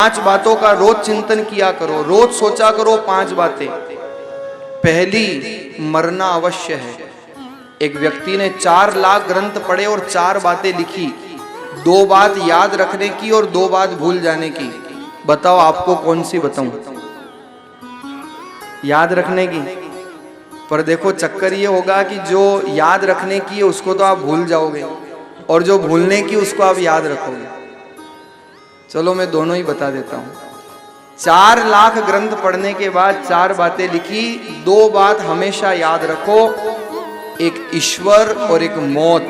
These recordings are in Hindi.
5 बातों का रोज चिंतन किया करो, रोज सोचा करो 5 बातें। पहली, मरना अवश्य है। एक व्यक्ति ने 4 लाख ग्रंथ पढ़े और 4 बातें लिखी, 2 बात याद रखने की और 2 बात भूल जाने की। बताओ आपको कौन सी बताऊं? याद रखने की। पर देखो चक्कर ये होगा कि जो याद रखने की है उसको तो आप भूल जाओगे, और जो भूलने की उसको आप याद रखोगे। चलो मैं दोनों ही बता देता हूं। 4 लाख ग्रंथ पढ़ने के बाद 4 बातें लिखी, 2 बात हमेशा याद रखो, एक ईश्वर और एक मौत।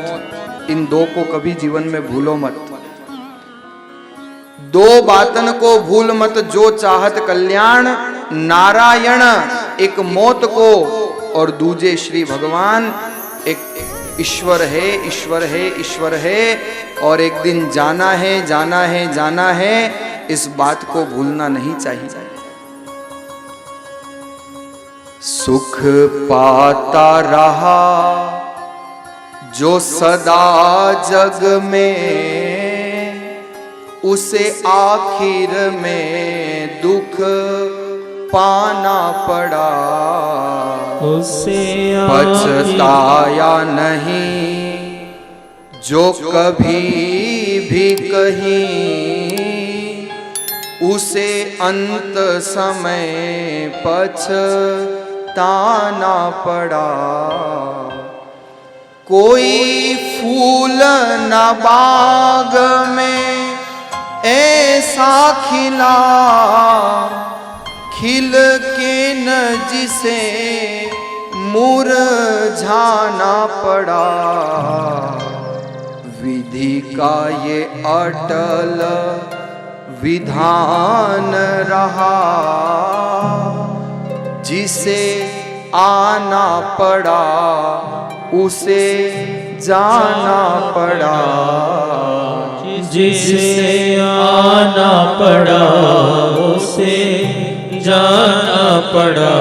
इन 2 को कभी जीवन में भूलो मत। 2 बातन को भूल मत, जो चाहत कल्याण, नारायण एक मौत को और दूजे श्री भगवान। एक ईश्वर है, ईश्वर है, ईश्वर है, और एक दिन जाना है, जाना है, जाना है। इस बात को भूलना नहीं चाहिए। सुख पाता रहा जो सदा जग में, उसे आखिर में दुख पाना पड़ा। उसे पछताया नहीं जो कभी भी कहीं, उसे अंत समय पछताना पड़ा। कोई फूल न बाग में ऐसा खिला, खिल के न जिसे मुरझाना पड़ा। विधि का ये अटल विधान रहा, जिसे आना पड़ा उसे जाना पड़ा। जिसे आना पड़ा उसे जाना पड़ा।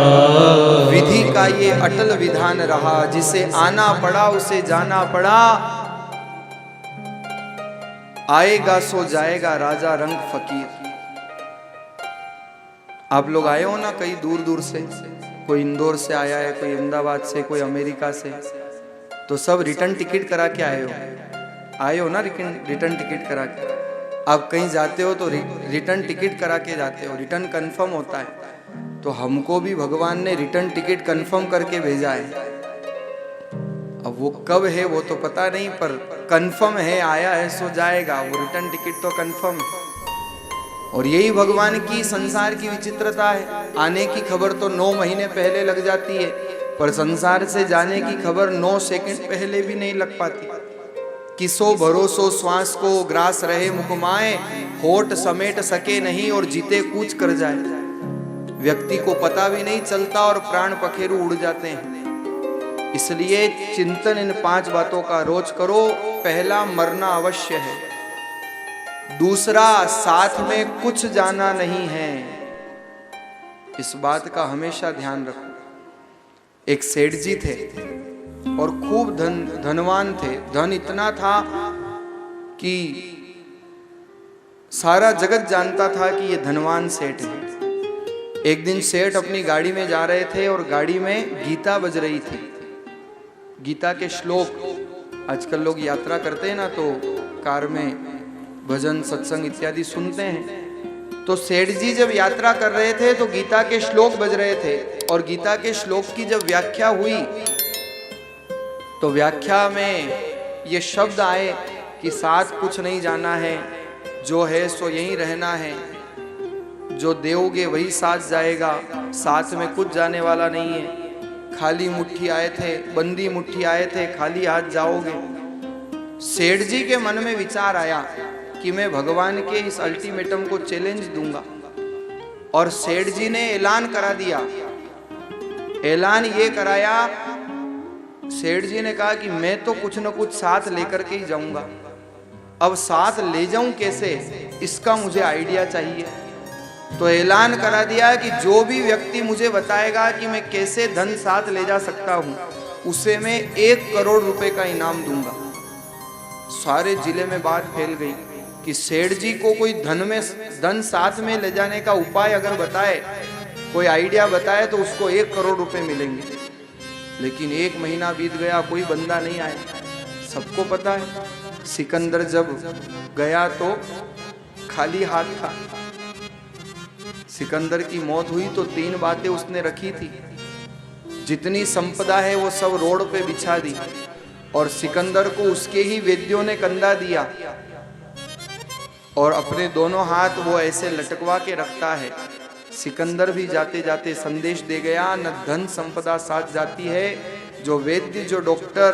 विधि का ये अटल विधान रहा, जिसे आना पड़ा उसे जाना पड़ा। आएगा सो जाएगा राजा रंग फकीर। आप लोग आए हो ना कई दूर दूर से, कोई इंदौर से आया है, कोई अहमदाबाद से, कोई अमेरिका से, तो सब रिटर्न टिकट करा के आए हो ना, रिटर्न टिकट करा के। आप कहीं जाते हो तो रिटर्न टिकट करा के जाते हो, रिटर्न कंफर्म होता है। तो हमको भी भगवान ने रिटर्न टिकट कंफर्म करके भेजा है। अब वो कब है वो तो पता नहीं, पर कंफर्म है, आया है सो जाएगा। वो रिटर्न टिकट तो कंफर्म है। और यही भगवान की संसार की विचित्रता है। आने की खबर तो 9 महीने पहले लग जाती है, पर संसार से जाने की खबर 9 सेकंड पहले भी नहीं लग पाती। किसो भरोसो श्वास को ग्रास रहे मुखमाए, होठ समेट सके नहीं और जीते कूच कर जाए। व्यक्ति को पता भी नहीं चलता और प्राण पखेरु उड़ जाते हैं। इसलिए चिंतन इन 5 बातों का रोज करो। पहला, मरना अवश्य है। दूसरा, साथ में कुछ जाना नहीं है। इस बात का हमेशा ध्यान रखो। एक सेठ जी थे और खूब धनवान थे। धन इतना था कि सारा जगत जानता था कि ये धनवान सेठ है। एक दिन सेठ अपनी गाड़ी में जा रहे थे और गाड़ी में गीता बज रही थी। गीता के श्लोक, आजकल लोग यात्रा करते हैं ना, तो कार में भजन सत्संग इत्यादि सुनते हैं। तो सेठ जी जब यात्रा कर रहे थे तो गीता के श्लोक बज रहे थे, और गीता के श्लोक की जब व्याख्या हुई तो व्याख्या में ये शब्द आए कि साथ कुछ नहीं जाना है, जो है सो यहीं रहना है, जो देओगे वही साथ जाएगा, साथ में कुछ जाने वाला नहीं है। खाली मुट्ठी आए थे, बंदी मुट्ठी आए थे, खाली हाथ जाओगे। सेठ जी के मन में विचार आया कि मैं भगवान के इस अल्टीमेटम को चैलेंज दूंगा, और सेठ जी ने ऐलान करा दिया। ऐलान ये कराया, सेठ जी ने कहा कि मैं तो कुछ न कुछ साथ लेकर के ही जाऊंगा। अब साथ ले जाऊं कैसे, इसका मुझे आइडिया चाहिए। तो ऐलान करा दिया कि जो भी व्यक्ति मुझे बताएगा कि मैं कैसे धन साथ ले जा सकता हूं, उसे मैं 1 करोड़ रुपए का इनाम दूंगा। सारे जिले में बात फैल गई। कि सेठ जी को कोई धन साथ में ले जाने का उपाय अगर बताए, कोई आइडिया बताए तो उसको 1 करोड़ रुपए मिलेंगे। लेकिन 1 महीना बीत गया, कोई बंदा नहीं आया। सबको पता है सिकंदर जब गया तो खाली हाथ था। सिकंदर की मौत हुई तो 3 बातें उसने रखी थी। जितनी संपदा है वो सब रोड पे बिछा दी और सिकंदर को उसके ही वैद्यों ने कंधा दिया और अपने दोनों हाथ वो ऐसे लटकवा के रखता है। सिकंदर भी जाते जाते संदेश दे गया, न धन संपदा साथ जाती है, जो वैद्य जो डॉक्टर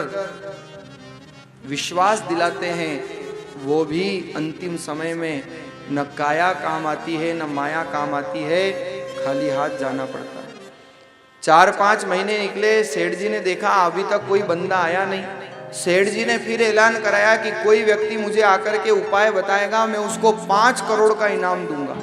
विश्वास दिलाते हैं वो भी अंतिम समय में न काया काम आती है न माया काम आती है, खाली हाथ जाना पड़ता है। 4-5 महीने निकले, सेठ जी ने देखा अभी तक कोई बंदा आया नहीं। सेठ जी ने फिर ऐलान कराया कि कोई व्यक्ति मुझे आकर के उपाय बताएगा, मैं उसको 5 करोड़ का इनाम दूंगा।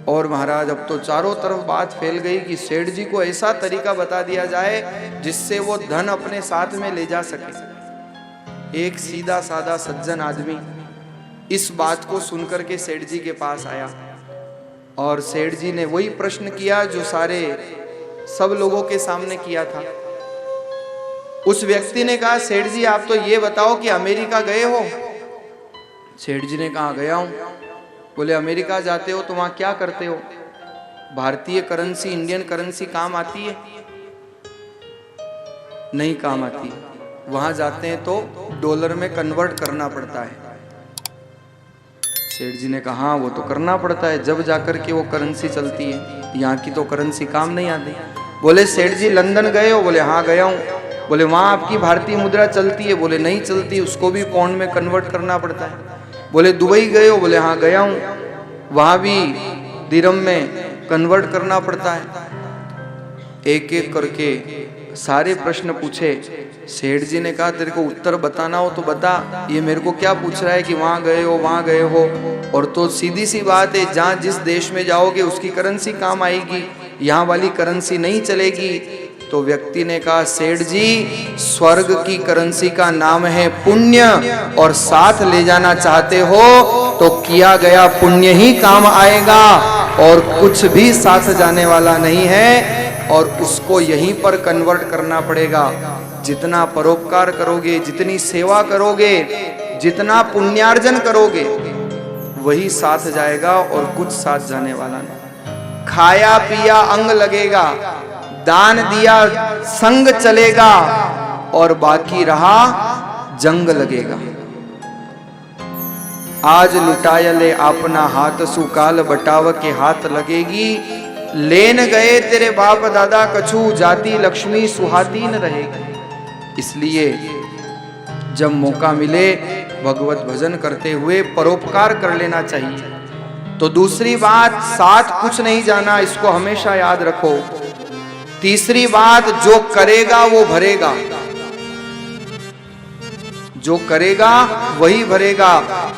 और महाराज अब तो चारों तरफ बात फैल गई कि सेठ जी को ऐसा तरीका बता दिया जाए जिससे वो धन अपने साथ में ले जा सके। एक सीधा साधा सज्जन आदमी इस बात को सुनकर के सेठ जी के पास आया और सेठ जी ने वही प्रश्न किया जो सब लोगों के सामने किया था। उस व्यक्ति ने कहा, सेठ जी आप तो ये बताओ कि अमेरिका गए हो? सेठ जी ने कहा गया हूं। बोले अमेरिका जाते हो तो वहां क्या करते हो? भारतीय करेंसी, इंडियन करेंसी काम आती है? नहीं काम आती। वहां जाते हैं तो डॉलर में कन्वर्ट करना पड़ता है। सेठ जी ने कहा हाँ वो तो करना पड़ता है, जब जाकर के वो करेंसी चलती है, यहाँ की तो करेंसी काम नहीं आती। बोले सेठ जी लंदन गए हो? बोले हाँ गया हूँ। बोले वहाँ आपकी भारतीय मुद्रा चलती है? बोले नहीं चलती, उसको भी पाउंड में कन्वर्ट करना पड़ता है। बोले दुबई गए हो? बोले हाँ गया हूँ, वहाँ भी दिरहम में कन्वर्ट करना पड़ता है। एक एक करके सारे प्रश्न पूछे। सेठ जी ने कहा तेरे को उत्तर बताना हो तो बता, ये मेरे को क्या पूछ रहा है कि वहां गए हो वहां गए हो। और तो सीधी सी बात है, जहां जिस देश में जाओगे उसकी करेंसी काम आएगी, यहाँ वाली करेंसी नहीं चलेगी। तो व्यक्ति ने कहा सेठ जी स्वर्ग की करेंसी का नाम है पुण्य, और साथ ले जाना चाहते हो तो किया गया पुण्य ही काम आएगा और कुछ भी साथ जाने वाला नहीं है, और उसको यहीं पर कन्वर्ट करना पड़ेगा। जितना परोपकार करोगे, जितनी सेवा करोगे, जितना पुण्यार्जन करोगे वही साथ जाएगा और कुछ साथ जाने वाला नहीं। खाया पिया अंग लगेगा, दान दिया संग चलेगा, और बाकी रहा जंग लगेगा। आज लुटाया ले अपना हाथ सुकाल बटाव के हाथ लगेगी। लेन गए तेरे बाप दादा कछु, जाति लक्ष्मी सुहातीन रहेगी। इसलिए जब मौका मिले भगवत भजन करते हुए परोपकार कर लेना चाहिए। तो दूसरी बात, साथ कुछ नहीं जाना, इसको हमेशा याद रखो। तीसरी बात, जो करेगा वो भरेगा, जो करेगा वही भरेगा।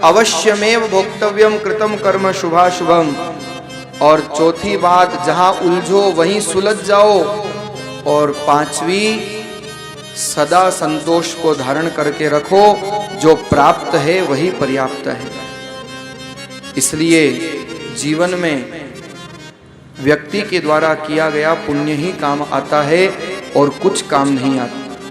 अवश्यमेव भोक्तव्यम कृतम कर्म शुभाशुभम। और चौथी बात, जहां उलझो वहीं सुलझ जाओ। और पांचवी, सदा संतोष को धारण करके रखो, जो प्राप्त है वही पर्याप्त है। इसलिए जीवन में व्यक्ति के द्वारा किया गया पुण्य ही काम आता है और कुछ काम नहीं आता।